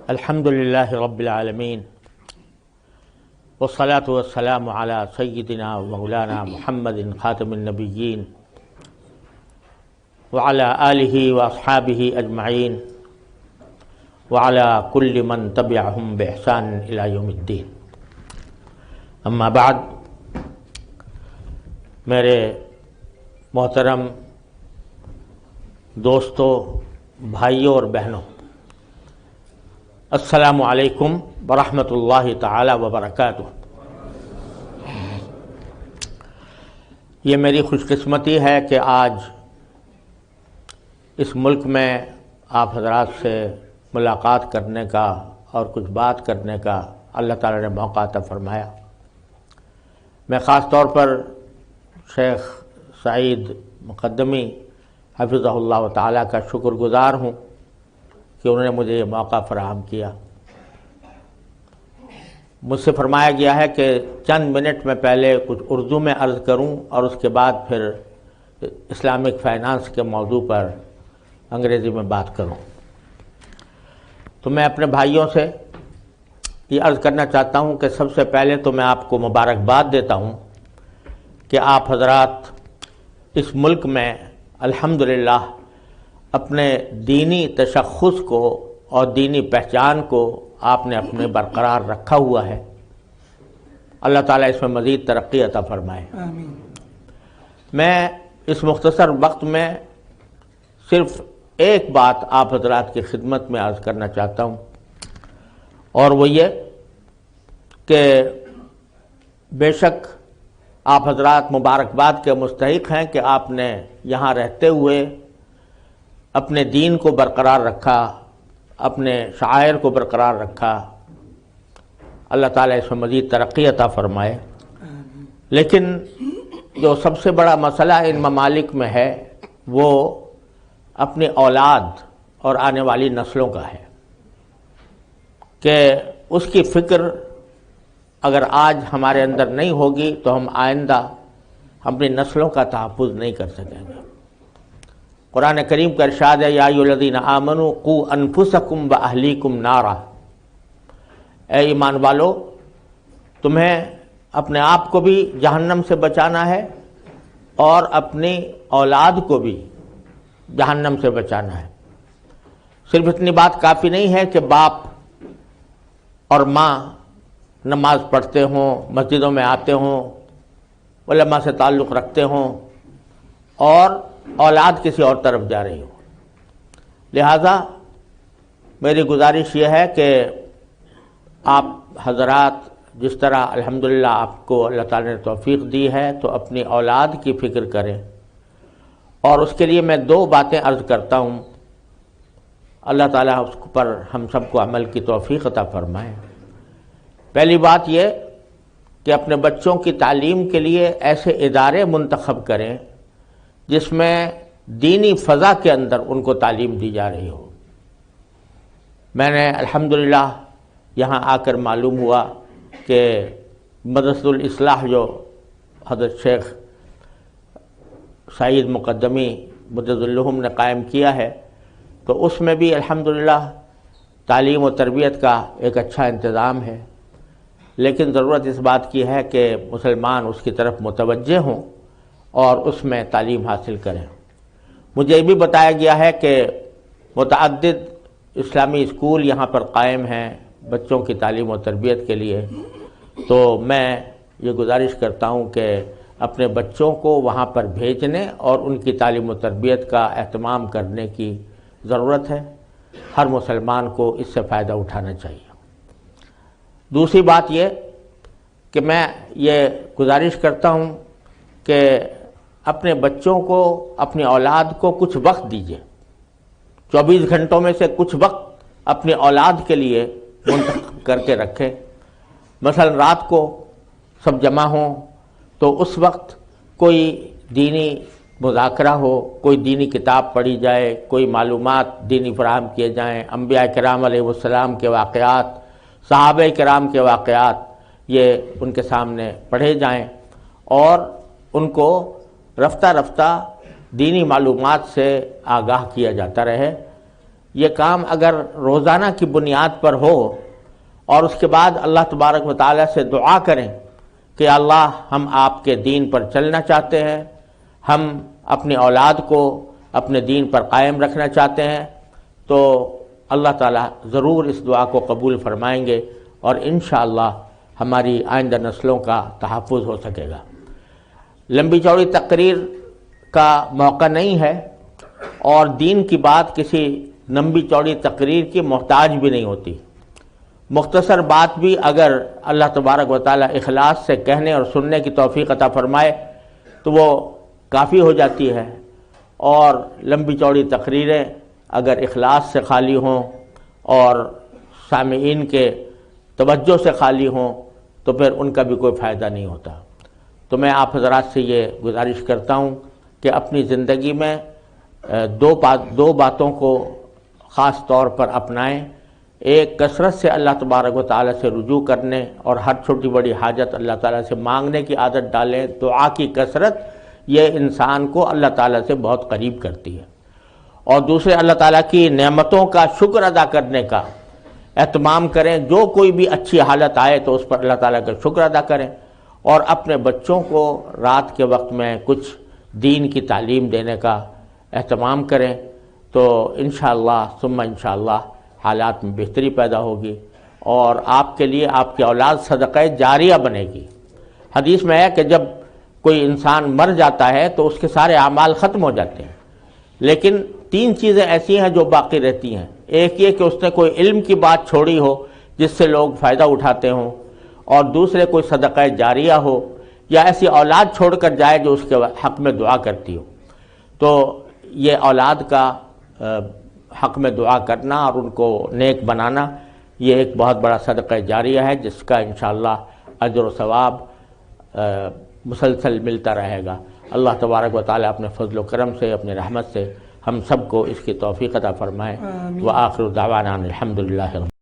الحمد للہ رب العالمین والصلاة والسلام علی سیدنا مولانا محمد خاتم النبیین وعلی آلہ واصحابہ اجمعین وعلی کل من تبعہم بإحسان الی یوم الدین. اما بعد، میرے محترم دوستوں، بھائیوں اور بہنوں، السلام علیکم ورحمۃ اللہ تعالی وبرکاتہ. یہ میری خوش قسمتی ہے کہ آج اس ملک میں آپ حضرات سے ملاقات کرنے کا اور کچھ بات کرنے کا اللہ تعالی نے موقع عطا فرمایا. میں خاص طور پر شیخ سعید مقدمی حفظہ اللہ تعالی کا شکر گزار ہوں کہ انہوں نے مجھے یہ موقع فراہم کیا. مجھ سے فرمایا گیا ہے کہ چند منٹ میں پہلے کچھ اردو میں عرض کروں اور اس کے بعد پھر اسلامک فائنانس کے موضوع پر انگریزی میں بات کروں. تو میں اپنے بھائیوں سے یہ عرض کرنا چاہتا ہوں کہ سب سے پہلے تو میں آپ کو مبارکباد دیتا ہوں کہ آپ حضرات اس ملک میں الحمدللہ اپنے دینی تشخص کو اور دینی پہچان کو آپ نے اپنے برقرار رکھا ہوا ہے. اللہ تعالیٰ اس میں مزید ترقی عطا فرمائے. آمین. میں اس مختصر وقت میں صرف ایک بات آپ حضرات کی خدمت میں عرض کرنا چاہتا ہوں، اور وہ یہ کہ بے شک آپ حضرات مبارکباد کے مستحق ہیں کہ آپ نے یہاں رہتے ہوئے اپنے دین کو برقرار رکھا، اپنے شعائر کو برقرار رکھا. اللہ تعالیٰ اس میں مزید ترقی عطا فرمائے. لیکن جو سب سے بڑا مسئلہ ان ممالک میں ہے وہ اپنی اولاد اور آنے والی نسلوں کا ہے کہ اس کی فکر اگر آج ہمارے اندر نہیں ہوگی تو ہم آئندہ اپنی نسلوں کا تحفظ نہیں کر سکیں گے. قرآن کریم کا ارشاد ہے، یا ایھا الذین آمنوا قوا انفسکم واہلیکم نارا. اے ایمان والو، تمہیں اپنے آپ کو بھی جہنم سے بچانا ہے اور اپنی اولاد کو بھی جہنم سے بچانا ہے. صرف اتنی بات کافی نہیں ہے کہ باپ اور ماں نماز پڑھتے ہوں، مسجدوں میں آتے ہوں، علماء سے تعلق رکھتے ہوں اور اولاد کسی اور طرف جا رہی ہو. لہذا میری گزارش یہ ہے کہ آپ حضرات جس طرح الحمدللہ آپ کو اللہ تعالی نے توفیق دی ہے تو اپنی اولاد کی فکر کریں، اور اس کے لیے میں دو باتیں عرض کرتا ہوں. اللہ تعالیٰ اس پر ہم سب کو عمل کی توفیق عطا فرمائے. پہلی بات یہ کہ اپنے بچوں کی تعلیم کے لیے ایسے ادارے منتخب کریں جس میں دینی فضا کے اندر ان کو تعلیم دی جا رہی ہو. میں نے الحمدللہ یہاں آ کر معلوم ہوا کہ مدرسۃ الاصلاح جو حضرت شیخ سعید مقدمی مجدد الہم نے قائم کیا ہے تو اس میں بھی الحمدللہ تعلیم و تربیت کا ایک اچھا انتظام ہے. لیکن ضرورت اس بات کی ہے کہ مسلمان اس کی طرف متوجہ ہوں اور اس میں تعلیم حاصل کریں. مجھے یہ بھی بتایا گیا ہے کہ متعدد اسلامی اسکول یہاں پر قائم ہیں بچوں کی تعلیم و تربیت کے لیے. تو میں یہ گزارش کرتا ہوں کہ اپنے بچوں کو وہاں پر بھیجنے اور ان کی تعلیم و تربیت کا اہتمام کرنے کی ضرورت ہے. ہر مسلمان کو اس سے فائدہ اٹھانا چاہیے. دوسری بات یہ کہ میں یہ گزارش کرتا ہوں کہ اپنے بچوں کو، اپنی اولاد کو کچھ وقت دیجیے. 24 گھنٹوں میں سے کچھ وقت اپنی اولاد کے لیے منتخب کر کے رکھیں. مثلا رات کو سب جمع ہوں تو اس وقت کوئی دینی مذاکرہ ہو، کوئی دینی کتاب پڑھی جائے، کوئی معلومات دینی فراہم کیے جائیں. انبیاء کرام علیہ السلام کے واقعات، صحابہ کرام کے واقعات یہ ان کے سامنے پڑھے جائیں اور ان کو رفتہ رفتہ دینی معلومات سے آگاہ کیا جاتا رہے. یہ کام اگر روزانہ کی بنیاد پر ہو اور اس کے بعد اللہ تبارک و تعالیٰ سے دعا کریں کہ اللہ ہم آپ کے دین پر چلنا چاہتے ہیں، ہم اپنی اولاد کو اپنے دین پر قائم رکھنا چاہتے ہیں، تو اللہ تعالیٰ ضرور اس دعا کو قبول فرمائیں گے اور انشاءاللہ ہماری آئندہ نسلوں کا تحفظ ہو سکے گا۔ لمبی چوڑی تقریر کا موقع نہیں ہے، اور دین کی بات کسی لمبی چوڑی تقریر کی محتاج بھی نہیں ہوتی۔ مختصر بات بھی اگر اللہ تبارک و تعالیٰ اخلاص سے کہنے اور سننے کی توفیق عطا فرمائے تو وہ کافی ہو جاتی ہے، اور لمبی چوڑی تقریریں اگر اخلاص سے خالی ہوں اور سامعین کے توجہ سے خالی ہوں تو پھر ان کا بھی کوئی فائدہ نہیں ہوتا۔ تو میں آپ حضرات سے یہ گزارش کرتا ہوں کہ اپنی زندگی میں دو باتوں کو خاص طور پر اپنائیں۔ ایک، کثرت سے اللہ تبارک و تعالیٰ سے رجوع کرنے اور ہر چھوٹی بڑی حاجت اللہ تعالیٰ سے مانگنے کی عادت ڈالیں۔ دعا کی کثرت یہ انسان کو اللہ تعالیٰ سے بہت قریب کرتی ہے۔ اور دوسرے، اللہ تعالیٰ کی نعمتوں کا شکر ادا کرنے کا اہتمام کریں۔ جو کوئی بھی اچھی حالت آئے تو اس پر اللہ تعالیٰ کا شکر ادا کریں، اور اپنے بچوں کو رات کے وقت میں کچھ دین کی تعلیم دینے کا اہتمام کریں، تو انشاءاللہ ثم انشاءاللہ حالات میں بہتری پیدا ہوگی، اور آپ کے لیے آپ کی اولاد صدقہ جاریہ بنے گی۔ حدیث میں ہے کہ جب کوئی انسان مر جاتا ہے تو اس کے سارے اعمال ختم ہو جاتے ہیں، لیکن 3 چیزیں ایسی ہیں جو باقی رہتی ہیں۔ ایک یہ کہ اس نے کوئی علم کی بات چھوڑی ہو جس سے لوگ فائدہ اٹھاتے ہوں، اور دوسرے کوئی صدقہ جاریہ ہو، یا ایسی اولاد چھوڑ کر جائے جو اس کے حق میں دعا کرتی ہو۔ تو یہ اولاد کا حق میں دعا کرنا اور ان کو نیک بنانا، یہ ایک بہت بڑا صدقہ جاریہ ہے جس کا انشاءاللہ اجر و ثواب مسلسل ملتا رہے گا۔ اللہ تبارک و تعالیٰ اپنے فضل و کرم سے، اپنے رحمت سے ہم سب کو اس کی توفیق عطا فرمائے۔ وآخر دعوانا الحمدللہ۔